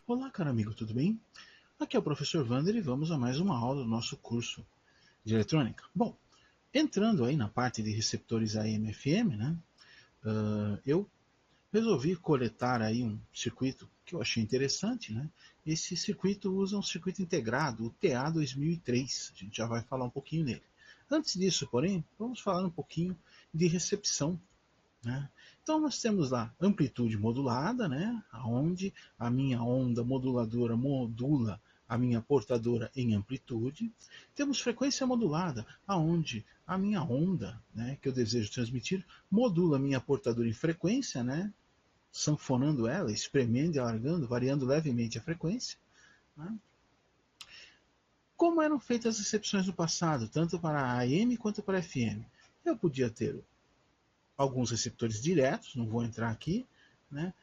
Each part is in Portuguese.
Olá, caro amigo, tudo bem? Aqui é o professor Wander e vamos a mais uma aula do nosso curso de eletrônica. Bom, entrando aí na parte de receptores AM/FM, né, eu resolvi coletar aí um circuito que eu achei interessante, né? Esse circuito usa um circuito integrado, o TA2003. A gente já vai falar um pouquinho nele. Antes disso, porém, vamos falar um pouquinho de recepção, né? Então nós temos lá amplitude modulada, né, onde a minha onda moduladora modula a minha portadora em amplitude. Temos frequência modulada, aonde a minha onda, né, que eu desejo transmitir, modula a minha portadora em frequência, né, sanfonando ela, espremendo e alargando, variando levemente a frequência. Né? Como eram feitas as recepções no passado, tanto para a AM quanto para a FM? Eu podia ter alguns receptores diretos, não vou entrar aqui, né?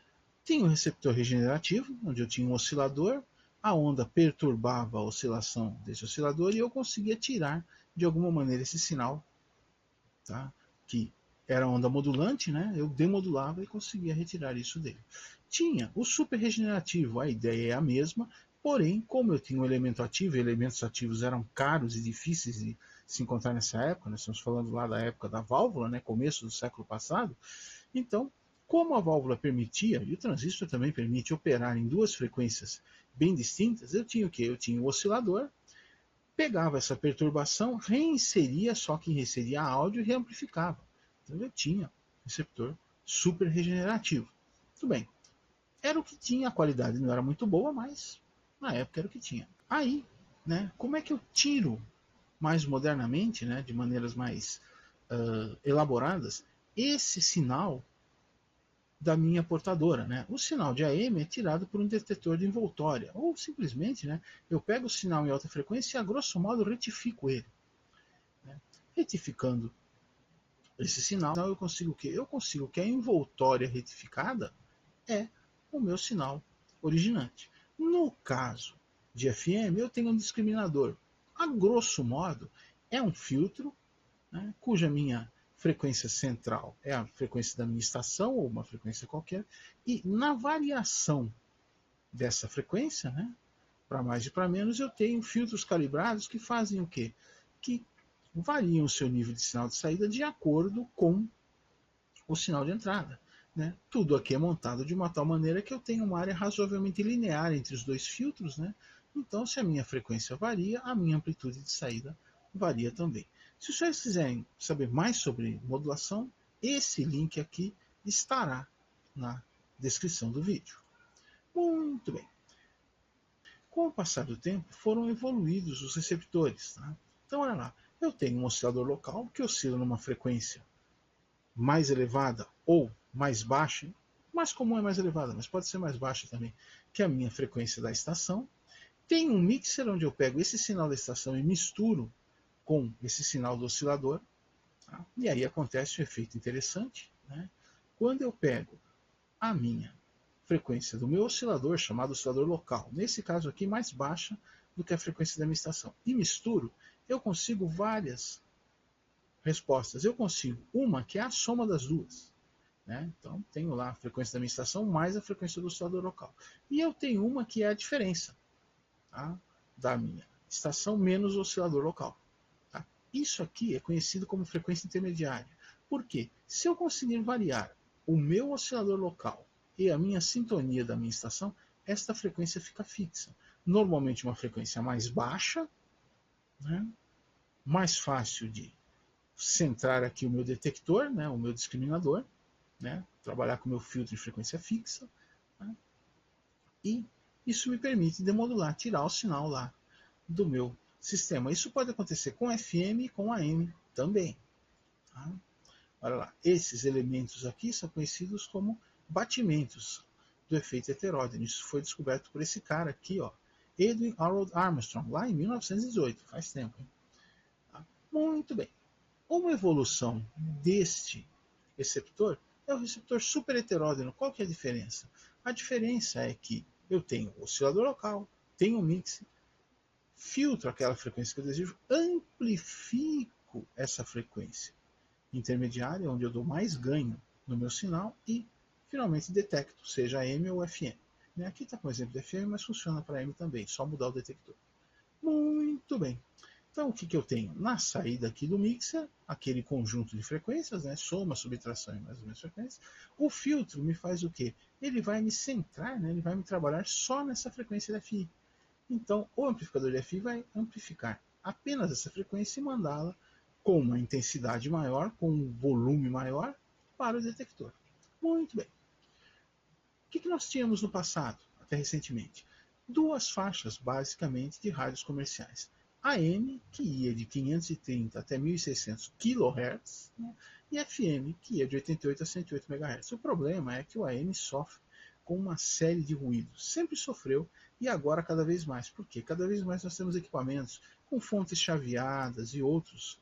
Tinha um receptor regenerativo, onde eu tinha um oscilador, a onda perturbava a oscilação desse oscilador e eu conseguia tirar de alguma maneira esse sinal, tá? Que era onda modulante, né? Eu demodulava e conseguia retirar isso dele. Tinha o super regenerativo, a ideia é a mesma, porém, como eu tinha um elemento ativo, e elementos ativos eram caros e difíceis de se encontrar nessa época, nós estamos falando lá da época da válvula, né, começo do século passado, então, como a válvula permitia, e o transistor também permite operar em duas frequências bem distintas, eu tinha o quê? Eu tinha o oscilador, pegava essa perturbação, reinseria, só que reinseria áudio e reamplificava. Então eu tinha receptor super regenerativo. Tudo bem. Era o que tinha, a qualidade não era muito boa, mas na época era o que tinha. Aí, né, como é que eu tiro mais modernamente, né, de maneiras mais elaboradas, esse sinal da minha portadora, né? O sinal de AM é tirado por um detetor de envoltória, ou simplesmente, né, eu pego o sinal em alta frequência e a grosso modo retifico ele. Né? Retificando esse sinal, eu consigo o quê? Eu consigo que a envoltória retificada é o meu sinal originante. No caso de FM, eu tenho um discriminador. A grosso modo, é um filtro, né, cuja minha frequência central é a frequência da minha estação, ou uma frequência qualquer, e na variação dessa frequência, né, para mais e para menos, eu tenho filtros calibrados que fazem o quê? Que variam o seu nível de sinal de saída de acordo com o sinal de entrada. Né? Tudo aqui é montado de uma tal maneira que eu tenho uma área razoavelmente linear entre os dois filtros, né? Então, se a minha frequência varia, a minha amplitude de saída varia também. Se vocês quiserem saber mais sobre modulação, esse link aqui estará na descrição do vídeo. Muito bem. Com o passar do tempo, foram evoluídos os receptores. Tá? Então, olha lá, eu tenho um oscilador local que oscila numa frequência mais elevada ou mais baixa, mais comum é mais elevada, mas pode ser mais baixa também, que a minha frequência da estação. Tem um mixer onde eu pego esse sinal da estação e misturo com esse sinal do oscilador. Tá? E aí acontece um efeito interessante. Né? Quando eu pego a minha frequência do meu oscilador, chamado oscilador local, nesse caso aqui mais baixa do que a frequência da minha estação, e misturo, eu consigo várias respostas. Eu consigo uma que é a soma das duas. Né? Então, tenho lá a frequência da minha estação mais a frequência do oscilador local. E eu tenho uma que é a diferença, tá? Da minha estação menos o oscilador local. Tá? Isso aqui é conhecido como frequência intermediária. Por quê? Se eu conseguir variar o meu oscilador local e a minha sintonia da minha estação, esta frequência fica fixa. Normalmente uma frequência mais baixa, né? Mais fácil de centrar aqui o meu detector, né? O meu discriminador, né? Trabalhar com o meu filtro de frequência fixa, né? E isso me permite demodular, tirar o sinal lá do meu sistema. Isso pode acontecer com FM e com AM também. Tá? Olha lá, esses elementos aqui são conhecidos como batimentos do efeito heteródeno. Isso foi descoberto por esse cara aqui, ó, Edwin Harold Armstrong, lá em 1918, faz tempo. Hein? Tá? Muito bem. Uma evolução deste receptor é o receptor super heteródeno. Qual que é a diferença? A diferença é que eu tenho o oscilador local, tenho o mix, filtro aquela frequência que eu desejo, amplifico essa frequência intermediária, onde eu dou mais ganho no meu sinal e finalmente detecto, seja AM ou FM. Né? Aqui está com o exemplo de FM, mas funciona para AM também, só mudar o detector. Muito bem. Então, o que, que eu tenho? Na saída aqui do mixer, aquele conjunto de frequências, né? Soma, subtração e mais ou menos frequências. O filtro me faz o quê? Ele vai me centrar, né? Ele vai me trabalhar só nessa frequência de FI. Então, o amplificador de FI vai amplificar apenas essa frequência e mandá-la com uma intensidade maior, com um volume maior, para o detector. Muito bem. O que nós tínhamos no passado, até recentemente? Duas faixas, basicamente, de rádios comerciais. AM, que ia de 530 até 1600 kHz, né? E FM, que ia de 88 a 108 MHz. O problema é que o AM sofre com uma série de ruídos. Sempre sofreu e agora cada vez mais. Por quê? Cada vez mais nós temos equipamentos com fontes chaveadas e outros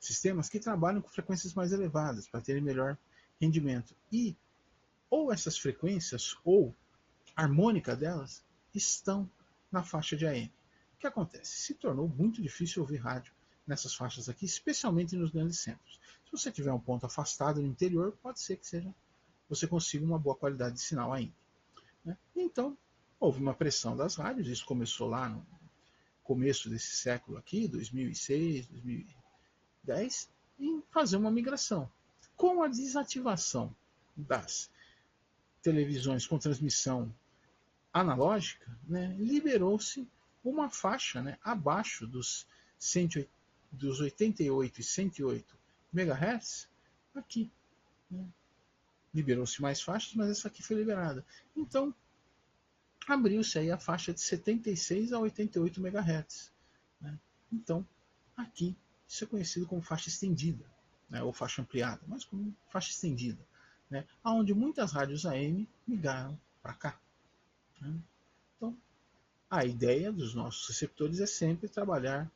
sistemas que trabalham com frequências mais elevadas para terem melhor rendimento. E ou essas frequências ou a harmônica delas estão na faixa de AM. O que acontece? Se tornou muito difícil ouvir rádio nessas faixas aqui, especialmente nos grandes centros. Se você tiver um ponto afastado no interior, pode ser que você consiga uma boa qualidade de sinal ainda. Né? Então, houve uma pressão das rádios, isso começou lá no começo desse século aqui, 2006, 2010, em fazer uma migração. Com a desativação das televisões com transmissão analógica, né, liberou-se uma faixa, né, abaixo dos 88 e 108 MHz aqui. Né. Liberou-se mais faixas, mas essa aqui foi liberada. Então, abriu-se aí a faixa de 76 a 88 MHz. Né. Então, aqui, isso é conhecido como faixa estendida, né, ou faixa ampliada, mas como faixa estendida, né, onde muitas rádios AM migraram para cá. Né. Então, a ideia dos nossos receptores é sempre trabalhar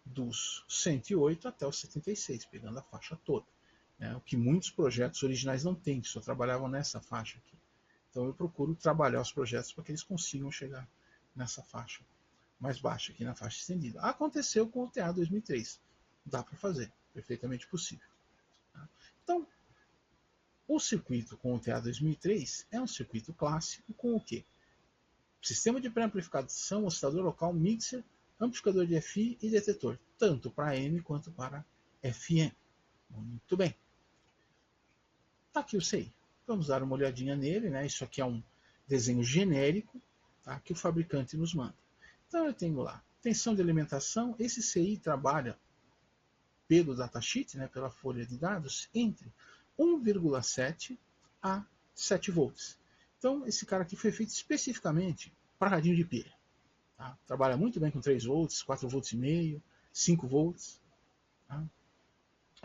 dos 108 até os 76, pegando a faixa toda. Né? O que muitos projetos originais não têm, que só trabalhavam nessa faixa aqui. Então eu procuro trabalhar os projetos para que eles consigam chegar nessa faixa mais baixa, aqui na faixa estendida. Aconteceu com o TA 2003. Dá para fazer, perfeitamente possível. Então, o circuito com o TA 2003 é um circuito clássico com o quê? Sistema de pré-amplificação, oscilador local, mixer, amplificador de FI e detetor, tanto para AM quanto para FM. Muito bem. Tá aqui o CI. Vamos dar uma olhadinha nele, né? Isso aqui é um desenho genérico, tá? Que o fabricante nos manda. Então eu tenho lá tensão de alimentação. Esse CI trabalha pelo datasheet, né? Pela folha de dados, entre 1,7 a 7 volts. Então, esse cara aqui foi feito especificamente para radinho de pilha. Tá? Trabalha muito bem com 3 volts, 4 volts e meio, 5 volts. Tá?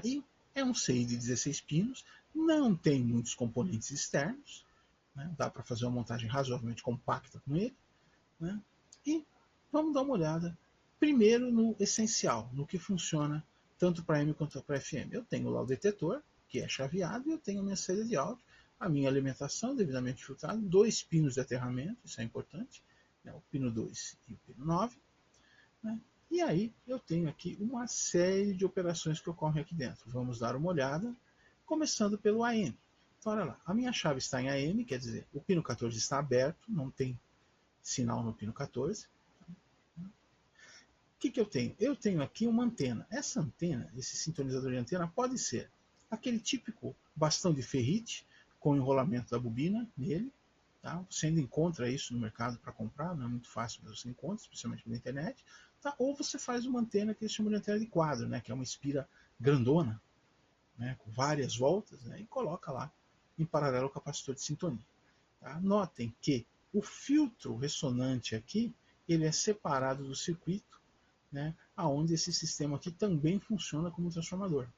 E é um CI de 16 pinos, não tem muitos componentes externos, né? Dá para fazer uma montagem razoavelmente compacta com ele. Né? E vamos dar uma olhada primeiro no essencial, no que funciona tanto para M quanto para FM. Eu tenho lá o detetor, que é chaveado, e eu tenho a minha saída de áudio, a minha alimentação devidamente filtrada, 2 pinos de aterramento, isso é importante, né, o pino 2 e o pino 9. Né, e aí eu tenho aqui uma série de operações que ocorrem aqui dentro. Vamos dar uma olhada, começando pelo AM. Então, olha lá, a minha chave está em AM, quer dizer, o pino 14 está aberto, não tem sinal no pino 14. O que eu tenho? Eu tenho aqui uma antena. Essa antena, esse sintonizador de antena, pode ser aquele típico bastão de ferrite, com o enrolamento da bobina nele. Tá? Você ainda encontra isso no mercado para comprar, não é muito fácil, mas você encontra, especialmente na internet. Tá? Ou você faz uma antena que eles chamam de antena de quadro, né? Que é uma espira grandona, né? Com várias voltas, né? E coloca lá em paralelo ao capacitor de sintonia. Tá? Notem que o filtro ressonante aqui ele é separado do circuito, né? Onde esse sistema aqui também funciona como transformador.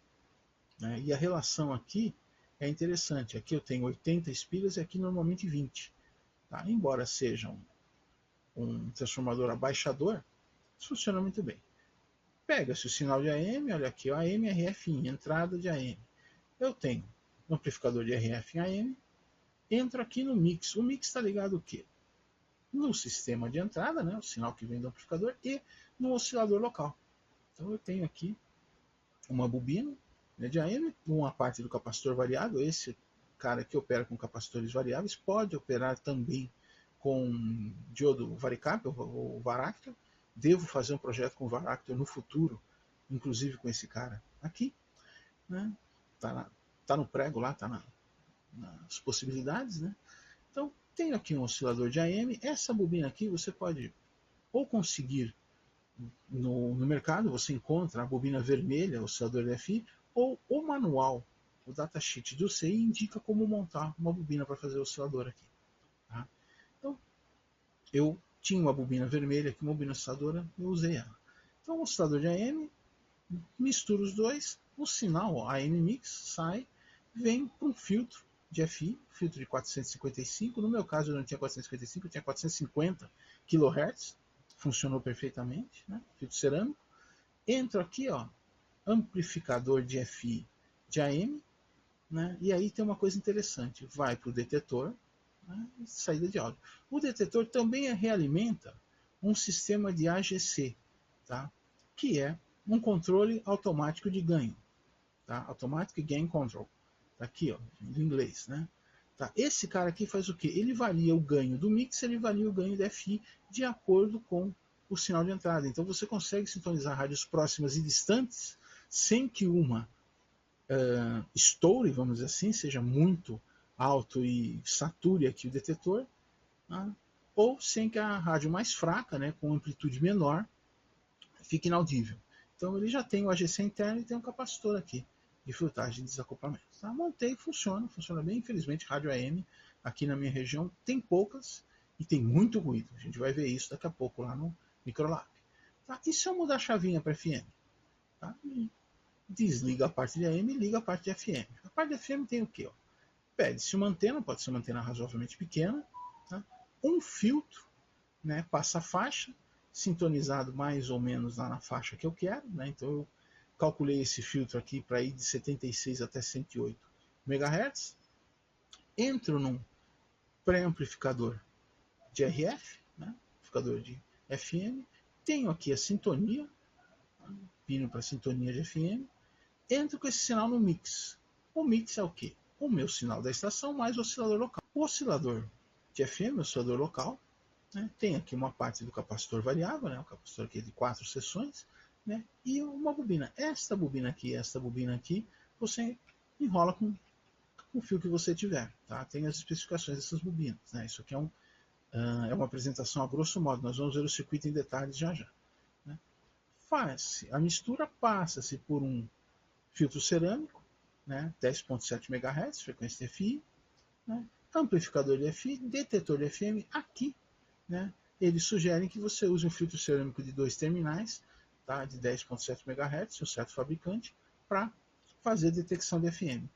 Né? E a relação aqui é interessante. Aqui eu tenho 80 espiras e aqui normalmente 20. Tá? Embora seja um transformador abaixador, isso funciona muito bem. Pega-se o sinal de AM, olha aqui, o AM, RF in, entrada de AM. Eu tenho um amplificador de RF em AM, entro aqui no mix. O mix está ligado o quê? No sistema de entrada, né, o sinal que vem do amplificador, e no oscilador local. Então eu tenho aqui uma bobina, né, de AM, uma parte do capacitor variável. Esse cara que opera com capacitores variáveis pode operar também com diodo varicap, ou Varactor. Devo fazer um projeto com Varactor no futuro, inclusive com esse cara aqui. Né? Tá no prego lá, tá nas possibilidades. Né? Então, tenho aqui um oscilador de AM. Essa bobina aqui você pode ou conseguir no mercado, você encontra a bobina vermelha, o oscilador DFI, ou o manual, o datasheet do CI indica como montar uma bobina para fazer o oscilador aqui. Tá? Então, eu tinha uma bobina vermelha aqui, uma bobina osciladora, eu usei ela. Então, o oscilador de AM, misturo os dois, o sinal AM mix sai, vem para um filtro de FI, filtro de 455, no meu caso eu não tinha 455, eu tinha 450 kHz, funcionou perfeitamente, né? Filtro cerâmico. Entro aqui, ó, amplificador de FI de AM, né? E aí tem uma coisa interessante, vai para o detetor, né? Saída de áudio. O detetor também realimenta um sistema de AGC, tá? Que é um controle automático de ganho, tá? Automatic Gain Control, tá aqui, ó, em inglês, né? Tá? Esse cara aqui faz o quê? Ele varia o ganho do mix, ele varia o ganho da FI de acordo com o sinal de entrada. Então você consegue sintonizar rádios próximas e distantes sem que uma estoure, vamos dizer assim, seja muito alto e sature aqui o detetor, né? Ou sem que a rádio mais fraca, né, com amplitude menor, fique inaudível. Então ele já tem o AGC interno e tem um capacitor aqui de filtragem e desacoplamento. Tá? Montei, funciona bem. Infelizmente, rádio AM aqui na minha região tem poucas e tem muito ruído. A gente vai ver isso daqui a pouco lá no Microlab. Tá? E se eu mudar a chavinha para FM? Tá? Desliga a parte de AM e liga a parte de FM. A parte de FM tem o quê? Pede-se uma antena, pode ser uma antena razoavelmente pequena, tá? Um filtro, né, passa a faixa, sintonizado mais ou menos lá na faixa que eu quero, né? Então eu calculei esse filtro aqui para ir de 76 até 108 MHz. Entro num pré-amplificador de RF, né? Amplificador de FM. Tenho aqui a sintonia, pino para sintonia de FM. Entro com esse sinal no mix. O mix é o quê? O meu sinal da estação mais o oscilador local. O oscilador de FM, o oscilador local, né, tem aqui uma parte do capacitor variável, né, o capacitor aqui é de 4 seções, né, e uma bobina. Esta bobina aqui, você enrola com o fio que você tiver. Tá? Tem as especificações dessas bobinas. Né? Isso aqui é uma apresentação a grosso modo. Nós vamos ver o circuito em detalhes já já. Né? Faz-se a mistura, passa-se por um filtro cerâmico, né, 10.7 MHz, frequência de FI, né, amplificador de FI, detetor de FM. Aqui, né, eles sugerem que você use um filtro cerâmico de 2 terminais, tá, de 10.7 MHz, o certo fabricante, para fazer detecção de FM.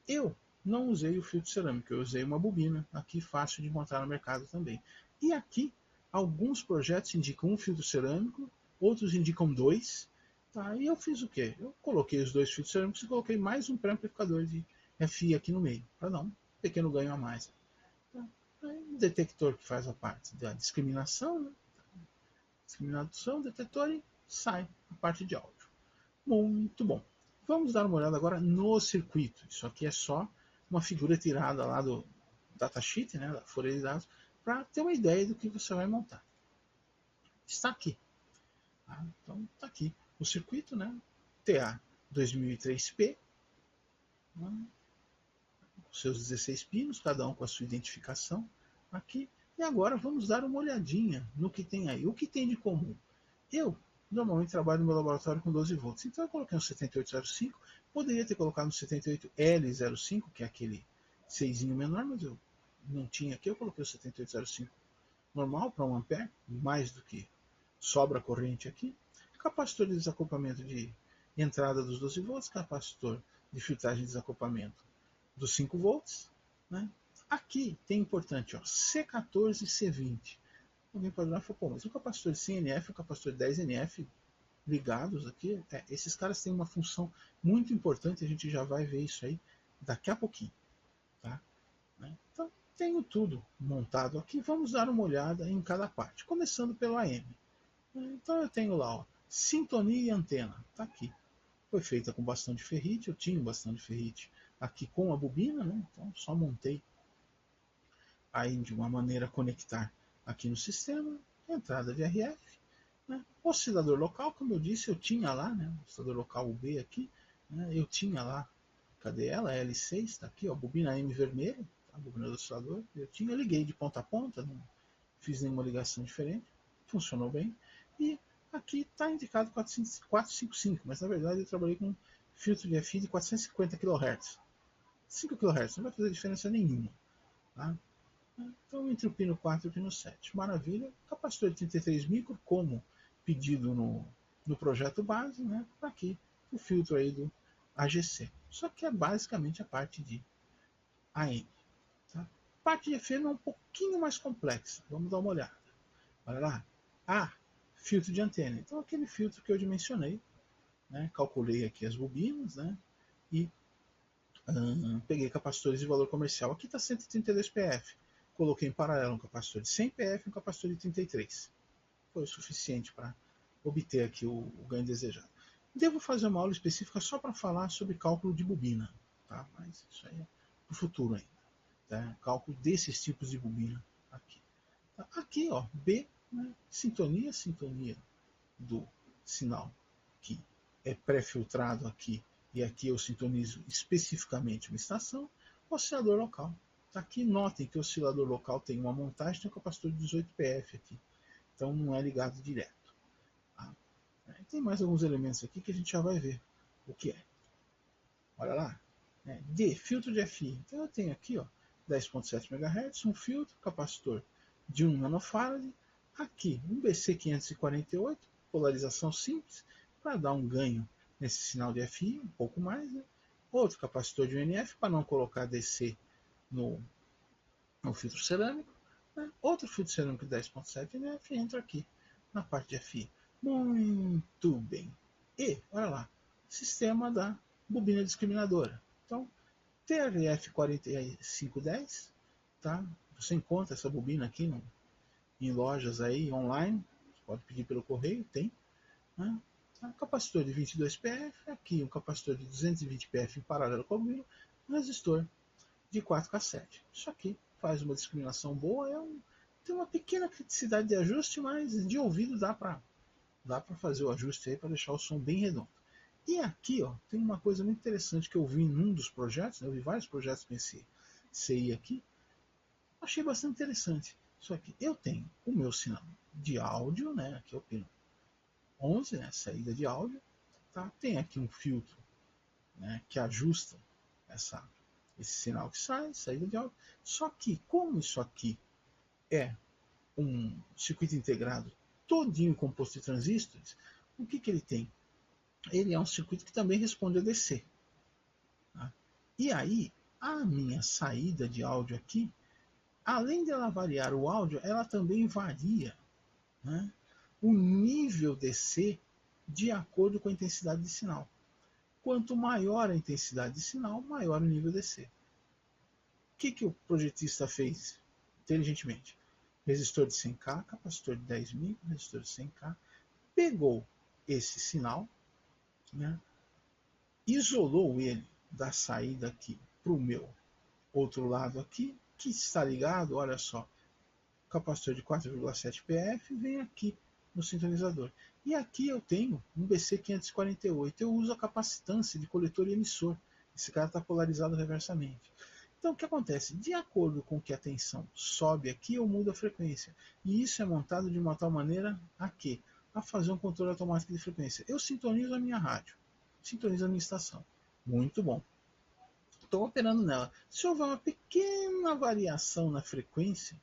Eu não usei o filtro cerâmico, eu usei uma bobina, aqui fácil de encontrar no mercado também. E aqui, alguns projetos indicam um filtro cerâmico, outros indicam 2, tá, e eu fiz o quê? Eu coloquei os 2 filtros cerâmicos e coloquei mais um pré-amplificador de FI aqui no meio, para dar um pequeno ganho a mais. Tá? Um detector que faz a parte da discriminação, né? Discriminação, detetor e sai a parte de áudio. Muito bom. Vamos dar uma olhada agora no circuito. Isso aqui é só uma figura tirada lá do datasheet, né, da folha de dados, para ter uma ideia do que você vai montar. Está aqui. Tá? Então, está aqui o circuito, né, TA 2003P, né, seus 16 pinos, cada um com a sua identificação aqui. E agora vamos dar uma olhadinha no que tem aí. O que tem de comum? Eu normalmente trabalho no meu laboratório com 12 volts, então eu coloquei um 7805, poderia ter colocado um 78L05, que é aquele 6 menor, mas eu não tinha aqui, eu coloquei o 7805 normal para 1 ampere, mais do que sobra corrente aqui. Capacitor de desacoplamento de entrada dos 12 volts, capacitor de filtragem de desacoplamento dos 5 volts. Né? Aqui tem importante, ó, C14 e C20. Alguém pode olhar e falar, pô, mas o capacitor de 100 NF e o capacitor de 10 NF ligados aqui, esses caras têm uma função muito importante, a gente já vai ver isso aí daqui a pouquinho. Tá? Então, tenho tudo montado aqui, vamos dar uma olhada em cada parte, começando pelo AM. Então eu tenho lá, ó, sintonia e antena, tá aqui. Foi feita com bastão de ferrite, eu tinha um bastão de ferrite aqui com a bobina, né? Então só montei aí de uma maneira a conectar aqui no sistema, entrada de RF, né? Oscilador local, como eu disse, eu tinha lá, né? Oscilador local UB aqui, né? Eu tinha lá, cadê ela? L6, está aqui, ó, bobina M vermelha, tá? Bobina do oscilador, eu tinha, liguei de ponta a ponta, não fiz nenhuma ligação diferente, funcionou bem, e aqui está indicado 455, mas na verdade eu trabalhei com filtro de FI de 450 kHz. 5 kHz não vai fazer diferença nenhuma. Tá? Então, entre o pino 4 e o pino 7. Maravilha. Capacitor de 33 micro, como pedido no projeto base, né? Aqui, o filtro aí do AGC. Só que é basicamente a parte de AM. Tá? A parte de FM é um pouquinho mais complexa. Vamos dar uma olhada. Olha lá. Filtro de antena. Então, aquele filtro que eu dimensionei, né? Calculei aqui as bobinas, né? E peguei capacitores de valor comercial. Aqui está 132 PF. Coloquei em paralelo um capacitor de 100 PF e um capacitor de 33. Foi o suficiente para obter aqui o ganho desejado. Devo fazer uma aula específica só para falar sobre cálculo de bobina, tá? Mas isso aí é para o futuro ainda. Tá? Cálculo desses tipos de bobina aqui. Tá? Aqui, ó, B, né? sintonia do sinal que é pré-filtrado aqui, e aqui eu sintonizo especificamente uma estação, oscilador local. Aqui notem que o oscilador local tem uma montagem, tem um capacitor de 18 PF aqui, então não é ligado direto. Tá? Tem mais alguns elementos aqui que a gente já vai ver o que é. Olha lá. D, filtro de FI. Então eu tenho aqui, ó, 10.7 MHz, um filtro, capacitor de 1 nanofarad. Aqui, um BC548, polarização simples, para dar um ganho nesse sinal de FI, um pouco mais. Né? Outro capacitor de UNF, para não colocar DC no filtro cerâmico. Né? Outro filtro cerâmico de 10.7 NF entra aqui na parte de FI. Muito bem. E, olha lá, sistema da bobina discriminadora. Então, TRF4510, tá? Você encontra essa bobina aqui em lojas aí online, você pode pedir pelo correio, tem. Né? Um capacitor de 22 PF, aqui um capacitor de 220 PF em paralelo com a bobina, um resistor de 4K7. Isso aqui faz uma discriminação boa, tem uma pequena criticidade de ajuste, mas de ouvido dá para fazer o ajuste aí para deixar o som bem redondo. E aqui, ó, tem uma coisa muito interessante que eu vi em um dos projetos, né? Eu vi vários projetos com esse CI aqui, achei bastante interessante. Isso aqui, eu tenho o meu sinal de áudio, né? Aqui é o pino 11, né? Saída de áudio, tá? Tem aqui um filtro, né? Que ajusta esse sinal que sai, saída de áudio. Só que, como isso aqui é um circuito integrado todinho composto de transistores, o que ele tem? Ele é um circuito que também responde a DC. Tá? E aí, a minha saída de áudio aqui, além de ela variar o áudio, ela também varia, né, o nível DC de acordo com a intensidade de sinal. Quanto maior a intensidade de sinal, maior o nível DC. O que o projetista fez inteligentemente? Resistor de 100K, capacitor de 10.000, resistor de 100K, pegou esse sinal, né, isolou ele da saída aqui para o meu outro lado aqui, que está ligado, olha só, capacitor de 4,7 PF vem aqui no sintonizador. E aqui eu tenho um BC548, eu uso a capacitância de coletor e emissor. Esse cara está polarizado reversamente. Então o que acontece? De acordo com que a tensão sobe aqui, eu mudo a frequência. E isso é montado de uma tal maneira a fazer um controle automático de frequência. Eu sintonizo a minha rádio, sintonizo a minha estação. Muito bom. Estou operando nela. Se houver uma pequena variação na frequência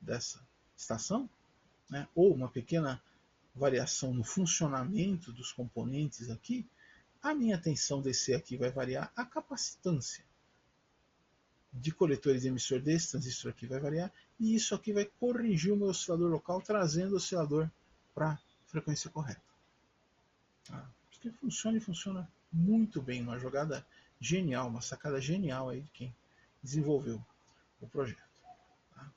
dessa estação, né, ou uma pequena variação no funcionamento dos componentes aqui, a minha tensão DC aqui vai variar, a capacitância de coletor e de emissor desse transistor aqui vai variar, e isso aqui vai corrigir o meu oscilador local, trazendo o oscilador para a frequência correta. Tá? Porque funciona e funciona muito bem, uma jogada genial, uma sacada genial aí de quem desenvolveu o projeto. Tá?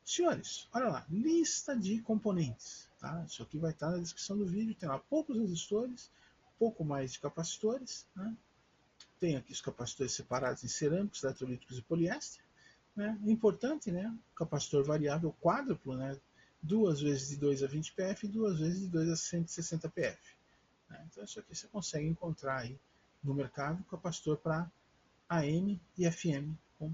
Senhores, olha lá, lista de componentes. Tá? Isso aqui vai estar na descrição do vídeo, tem lá poucos resistores, pouco mais de capacitores, né? Tem aqui os capacitores separados em cerâmicos, eletrolíticos e poliéster. né? Importante, né? Capacitor variável quádruplo, né? 2 vezes de 2 a 20 PF e 2 vezes de 2 a 160 PF. Né? Então isso aqui você consegue encontrar aí no mercado capacitor para AM e FM com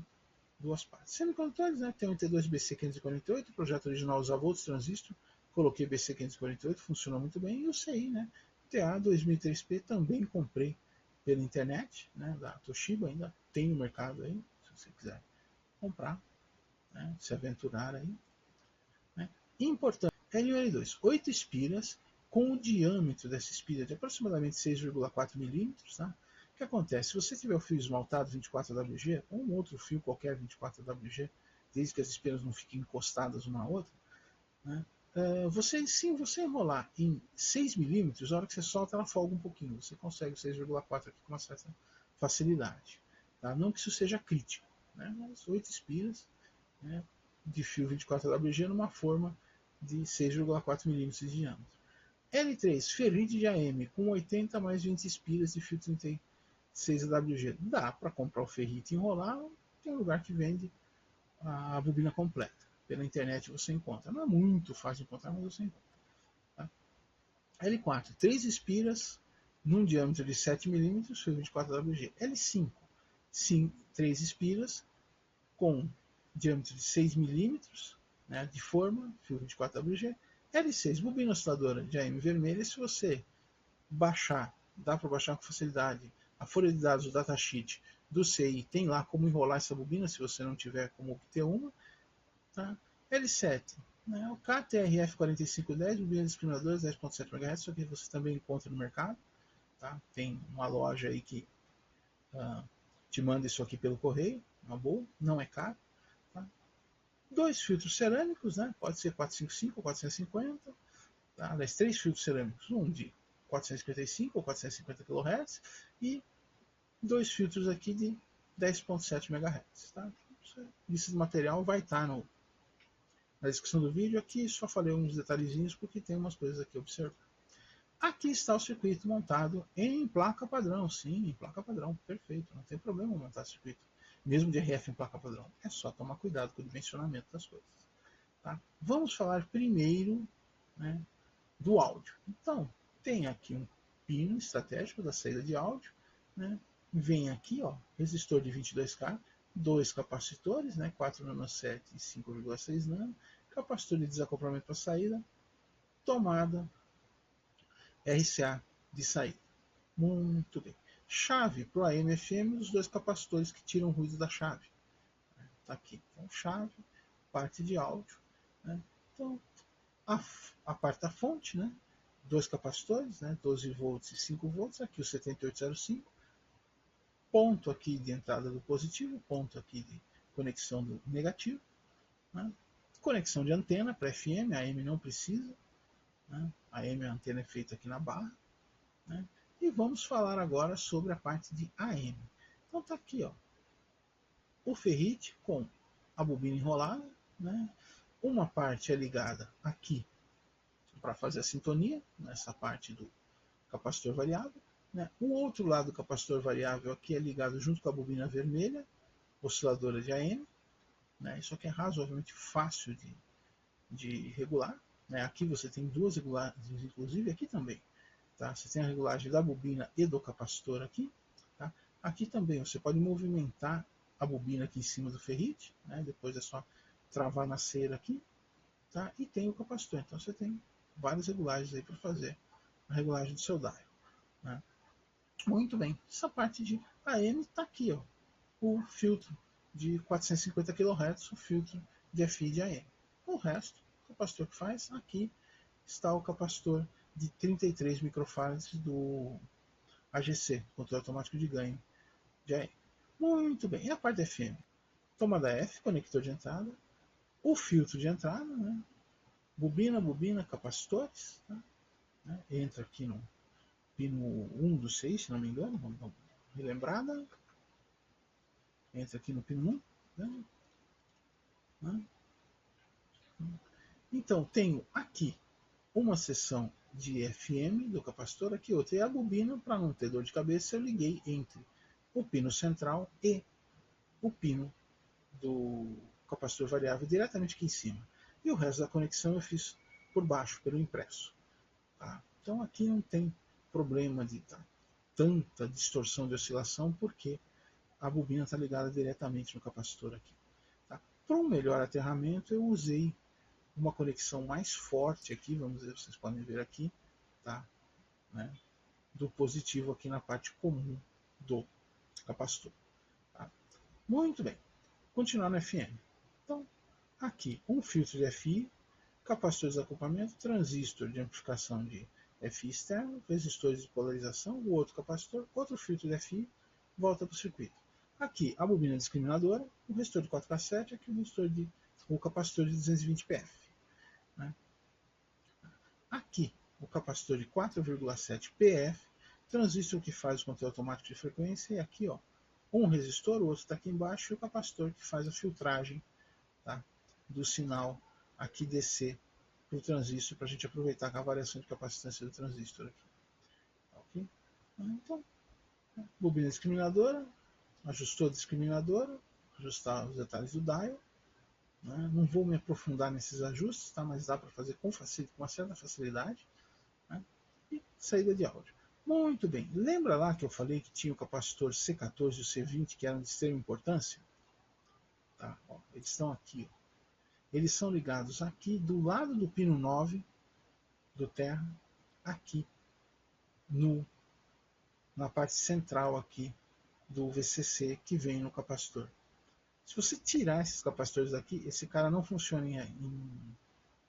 duas partes. Semicondutores, né? Tem o MT2BC548, o projeto original usava outros transistores, coloquei BC548, funcionou muito bem, e o CI, né? TA2003P também comprei pela internet, né? Da Toshiba, ainda tem no mercado aí, se você quiser comprar, né? Se aventurar aí. Né? Importante, LUL2, 8 espiras, com o diâmetro dessa espira de aproximadamente 6,4 milímetros. Tá? O que acontece? Se você tiver o fio esmaltado 24WG, ou um outro fio qualquer 24WG, desde que as espiras não fiquem encostadas uma na outra, né? Você enrolar em 6 milímetros, a hora que você solta, ela folga um pouquinho. Você consegue 6,4 aqui com uma certa facilidade. Tá? Não que isso seja crítico, né? Mas 8 espiras, né, de fio 24WG numa forma de 6,4 milímetros de diâmetro. L3, ferrite de AM com 80 mais 20 espiras de fio 36 AWG. Dá para comprar o ferrite e enrolar, tem lugar que vende a bobina completa. Pela internet você encontra. Não é muito fácil de encontrar, mas você encontra. Tá? L4, 3 espiras num diâmetro de 7 milímetros, fio 24WG. L5, 3 espiras com diâmetro de 6 milímetros, né, de forma, fio 24WG. L6, bobina osciladora de AM vermelha. Se você baixar, dá para baixar com facilidade a folha de dados do datasheet do CI, tem lá como enrolar essa bobina, se você não tiver como obter uma. Tá? L7, né, o KTRF4510, bobina discriminadora 10.7 MHz, isso aqui você também encontra no mercado. Tá? Tem uma loja aí que te manda isso aqui pelo correio, uma boa, não é caro. Tá? 2 filtros cerâmicos, né? Pode ser 455 ou 450. Tá? Aliás, 3 filtros cerâmicos, um de 455 ou 450 kHz e 2 filtros aqui de 10.7 MHz. Tá? Lista de material vai estar na descrição do vídeo. Aqui só falei uns detalhezinhos porque tem umas coisas aqui a observar. Aqui está o circuito montado em placa padrão. Sim, em placa padrão, perfeito. Não tem problema montar circuito, mesmo de RF em placa padrão. É só tomar cuidado com o dimensionamento das coisas. Tá? Vamos falar primeiro, né, do áudio. Então, tem aqui um pino estratégico da saída de áudio. Né? Vem aqui, ó, resistor de 22K, 2 capacitores, né, 4 nano7 e 5,6 nano, capacitor de desacoplamento para saída, tomada, RCA de saída. Muito bem. Chave para o AM/FM, os 2 capacitores que tiram o ruído da chave. Está aqui. Então, chave, parte de áudio. Né? Então, a parte da fonte, né? 2 capacitores, né? 12 volts e 5 volts. Aqui o 7805. Ponto aqui de entrada do positivo, ponto aqui de conexão do negativo. Né? Conexão de antena para FM, a AM não precisa. Né? A AM, a antena é feita aqui na barra. Né? E vamos falar agora sobre a parte de AM. Então tá aqui, ó, o ferrite com a bobina enrolada, né? Uma parte é ligada aqui para fazer a sintonia, nessa parte do capacitor variável. Né? O outro lado do capacitor variável aqui é ligado junto com a bobina vermelha, osciladora de AM. Né? Isso aqui é razoavelmente fácil de regular. Né? Aqui você tem 2 regulagens, inclusive aqui também. Tá? Você tem a regulagem da bobina e do capacitor aqui. Tá? Aqui também você pode movimentar a bobina aqui em cima do ferrite. Né? Depois é só travar na cera aqui. Tá? E tem o capacitor. Então você tem várias regulagens aí para fazer a regulagem do seu dial. Né? Muito bem. Essa parte de AM está aqui. Ó, o filtro de 450 kHz, o filtro de FI de AM. O resto, o capacitor que faz, aqui está o capacitor de 33 microfarads do AGC, controle automático de ganho de AM. Muito bem, e a parte FM? Tomada F, conector de entrada, o filtro de entrada, né? bobina, capacitores, tá? Né? Entra aqui no pino 1 do 6, se não me engano, vamos dar uma relembrada. Entra aqui no pino 1. Né? Então, tenho aqui uma seção de FM do capacitor, aqui outra. E a bobina, para não ter dor de cabeça, eu liguei entre o pino central e o pino do capacitor variável diretamente aqui em cima. E o resto da conexão eu fiz por baixo, pelo impresso. Tá? Então aqui não tem problema de tanta distorção de oscilação, porque a bobina está ligada diretamente no capacitor aqui. Tá? Para um melhor aterramento, eu usei uma conexão mais forte aqui, vamos ver, vocês podem ver aqui, tá? Né? Do positivo aqui na parte comum do capacitor. Tá? Muito bem, continuar no FM. Então, aqui um filtro de FI, capacitor de desacoplamento, transistor de amplificação de FI externo, resistores de polarização, o outro capacitor, outro filtro de FI, volta para o circuito. Aqui a bobina discriminadora, o resistor de 4 cassete, aqui o capacitor de 220 pf. Né? Aqui o capacitor de 4,7 pf, transistor que faz o controle automático de frequência, e aqui ó, um resistor, o outro está aqui embaixo, e o capacitor que faz a filtragem, tá, do sinal aqui DC para o transistor, para a gente aproveitar a variação de capacitância do transistor aqui. Okay? Então, bobina discriminadora, ajustou a discriminadora, ajustar os detalhes do dial. Né? Não vou me aprofundar nesses ajustes, tá? Mas dá para fazer com uma certa facilidade. Né? E saída de áudio. Muito bem, lembra lá que eu falei que tinha o capacitor C14 e o C20 que eram de extrema importância? Tá? Ó, eles estão aqui. Ó. Eles são ligados aqui do lado do pino 9 do terra, aqui na parte central aqui do VCC que vem no capacitor. Se você tirar esses capacitores daqui, esse cara não funciona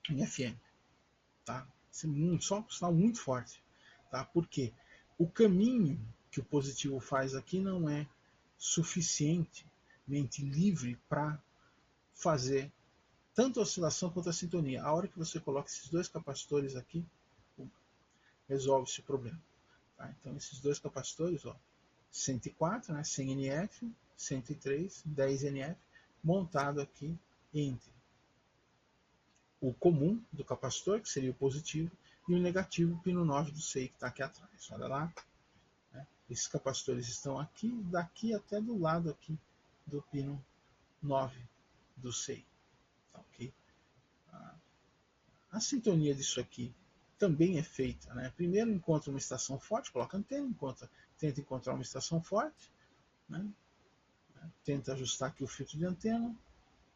em FM. Tá? Esse é só um sinal muito forte. Tá? Porque o caminho que o positivo faz aqui não é suficientemente livre para fazer tanto a oscilação quanto a sintonia. A hora que você coloca esses dois capacitores aqui, resolve esse problema. Tá? Então esses dois capacitores, ó, 104, né, 100 NF, 103, 10 NF, montado aqui entre o comum do capacitor, que seria o positivo, e o negativo, o pino 9 do SEI, que está aqui atrás. Olha lá. Né? Esses capacitores estão aqui, daqui até do lado aqui do pino 9 do SEI. Tá, okay? A sintonia disso aqui também é feita. Né? Primeiro encontra uma estação forte, coloca a antena, tenta encontrar uma estação forte, né? Tenta ajustar aqui o filtro de antena,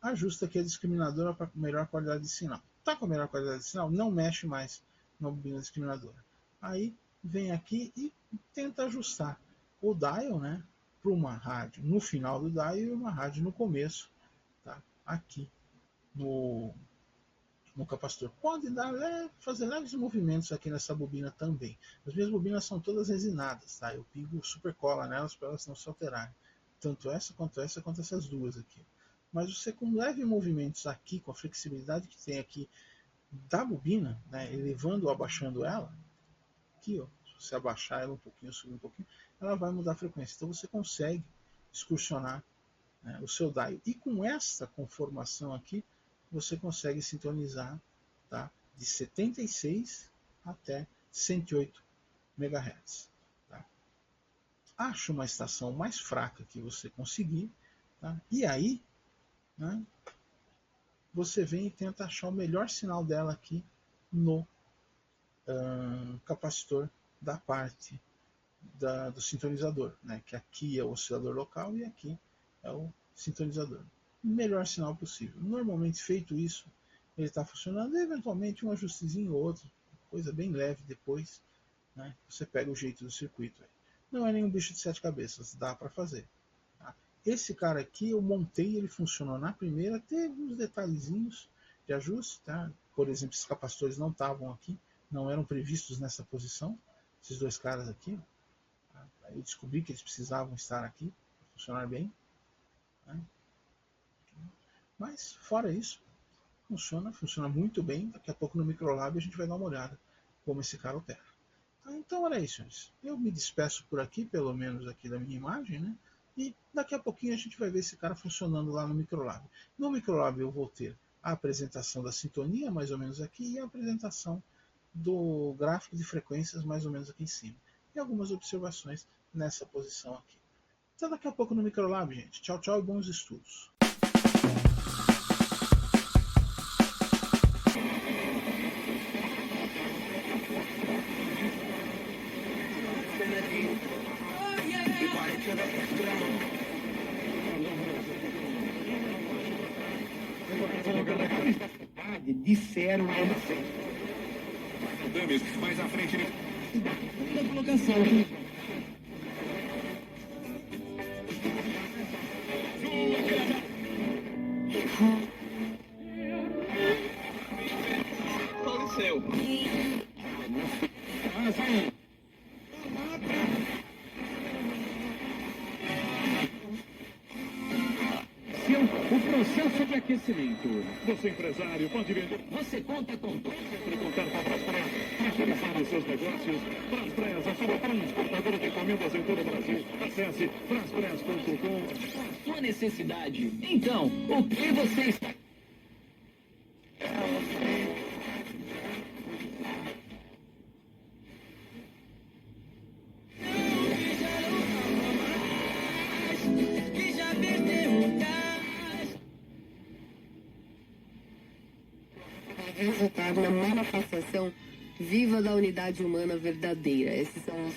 ajusta aqui a discriminadora para melhor qualidade de sinal. Está com a melhor qualidade de sinal, não mexe mais na bobina discriminadora. Aí vem aqui e tenta ajustar o dial, né, para uma rádio no final do dial e uma rádio no começo, tá? Aqui no capacitor. Pode fazer leves movimentos aqui nessa bobina também. As minhas bobinas são todas resinadas, tá? Eu pingo super cola nelas para elas não se alterarem. Tanto essa, quanto essas duas aqui. Mas você com leve movimentos aqui, com a flexibilidade que tem aqui da bobina, né, elevando ou abaixando ela, aqui, ó, se você abaixar ela um pouquinho, subir um pouquinho, ela vai mudar a frequência. Então você consegue excursionar, né, o seu dial. E com essa conformação aqui, você consegue sintonizar, tá, de 76 até 108 MHz. Tá? Acha uma estação mais fraca que você conseguir, tá? E aí, né, você vem e tenta achar o melhor sinal dela aqui no capacitor da parte do sintonizador, né? Que aqui é o oscilador local e aqui é o sintonizador. O melhor sinal possível. Normalmente feito isso, ele está funcionando, e eventualmente um ajustezinho ou outro, coisa bem leve depois, né? Você pega o jeito do circuito. Aí. Não é nenhum bicho de 7 cabeças, dá para fazer. Tá? Esse cara aqui eu montei, ele funcionou na primeira, teve uns detalhezinhos de ajuste, tá? Por exemplo, esses capacitores não estavam aqui, não eram previstos nessa posição, esses dois caras aqui. Tá? Eu descobri que eles precisavam estar aqui para funcionar bem. Né? Mas, fora isso, funciona muito bem. Daqui a pouco no Microlab a gente vai dar uma olhada como esse cara opera. Então era isso, senhores. Eu me despeço por aqui, pelo menos aqui da minha imagem, né? E daqui a pouquinho a gente vai ver esse cara funcionando lá no Microlab. No Microlab eu vou ter a apresentação da sintonia, mais ou menos aqui, e a apresentação do gráfico de frequências, mais ou menos aqui em cima. E algumas observações nessa posição aqui. Então daqui a pouco no Microlab, gente. Tchau, tchau e bons estudos. Disseram a você. Mais à frente. Da colocação. Faleceu. O processo de aquecimento. Você, empresário, pode vender. Você conta com sempre contar com a Braspress para realizar os seus negócios. Braspress, a sua transportadora de encomendas em todo o Brasil. Acesse braspress.com. Sua necessidade. Então, o que você está... Resultado na manifestação viva da unidade humana verdadeira. Esses são os...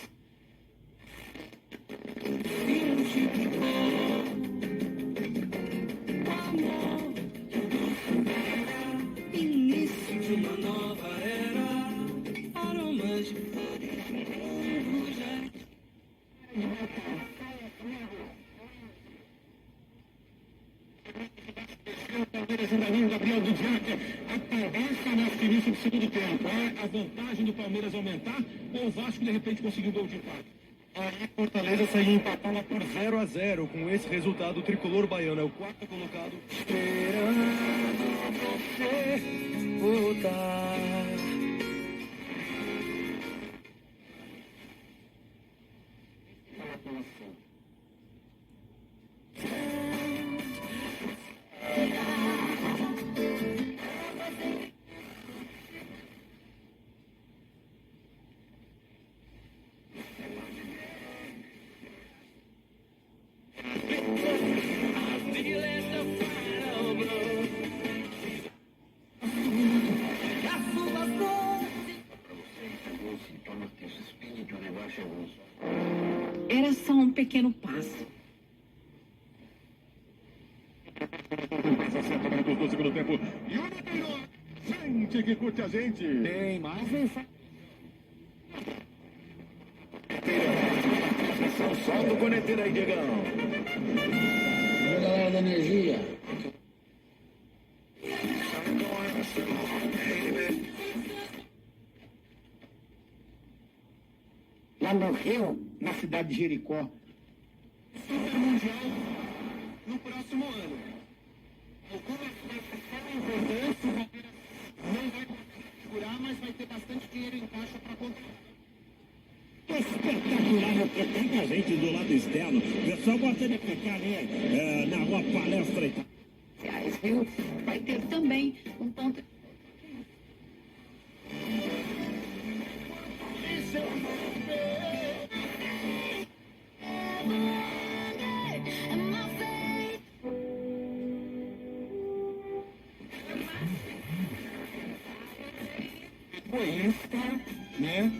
Início de uma nova era, aromas de flores. Palmeiras ainda não, Gabriel Dudiac. A tendência nesse início do segundo tempo é a vantagem do Palmeiras aumentar ou o Vasco de repente conseguiu um gol de empate? Aí Fortaleza saiu empatando por 0-0. Com esse resultado, o tricolor baiano é o quarto colocado. Esperando você voltar. Era só um pequeno passo. Do segundo tempo. E o melhor. Gente que curte a gente. Tem mais mensagem. Solta o coneteiro aí, Diegão. Oi, galera da energia. Lá no Rio, na cidade de Jericó. Super Mundial no próximo ano. Algumas peças são importantes, o Palmeiras não vai segurar, mas vai ter bastante dinheiro em caixa para contribuir. Espetacular, porque tanta gente do lado externo. O pessoal gosta de ficar ali na rua palestra e tal. Viu? Vai ter também um ponto... Egoísta, né?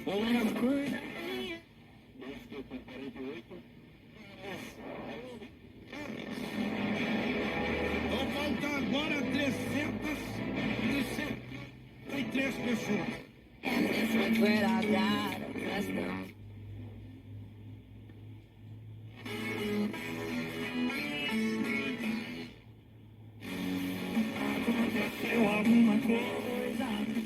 Outra coisa. Vão faltar agora 373 pessoas. Aconteceu alguma coisa,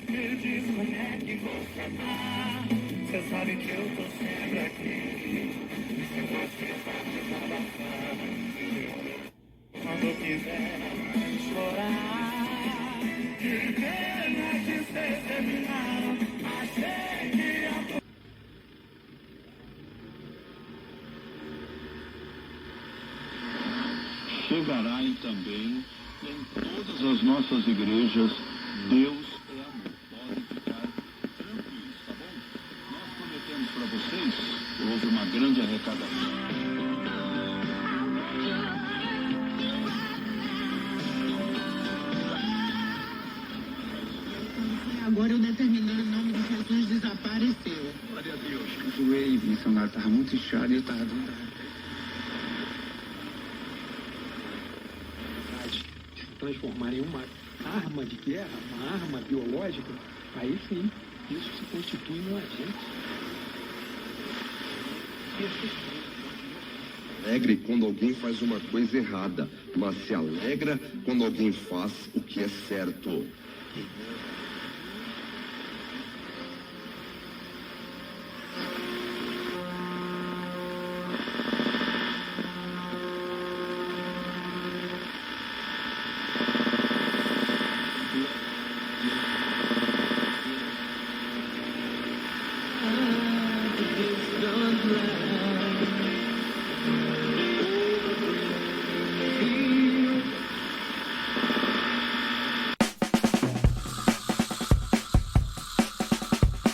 me diz como é que você tá. Você sabe que eu tô sempre aqui. Se você sabe desabafar, quando quiser chorar, que pena que vocês terminaram. Achei que ia... Chegará e também em todas as nossas igrejas, Deus é amor. Podem ficar tranquilos, tá bom? Nós prometemos para vocês, houve uma grande arrecadação. agora eu determinando o nome de Jesus desapareceu. Glória a Deus. Eu zoei, missionário, estava muito inchado e eu estava dando transformar em uma arma de guerra, uma arma biológica, aí sim, isso se constitui um agente. Alegre quando alguém faz uma coisa errada, mas se alegra quando alguém faz o que é certo.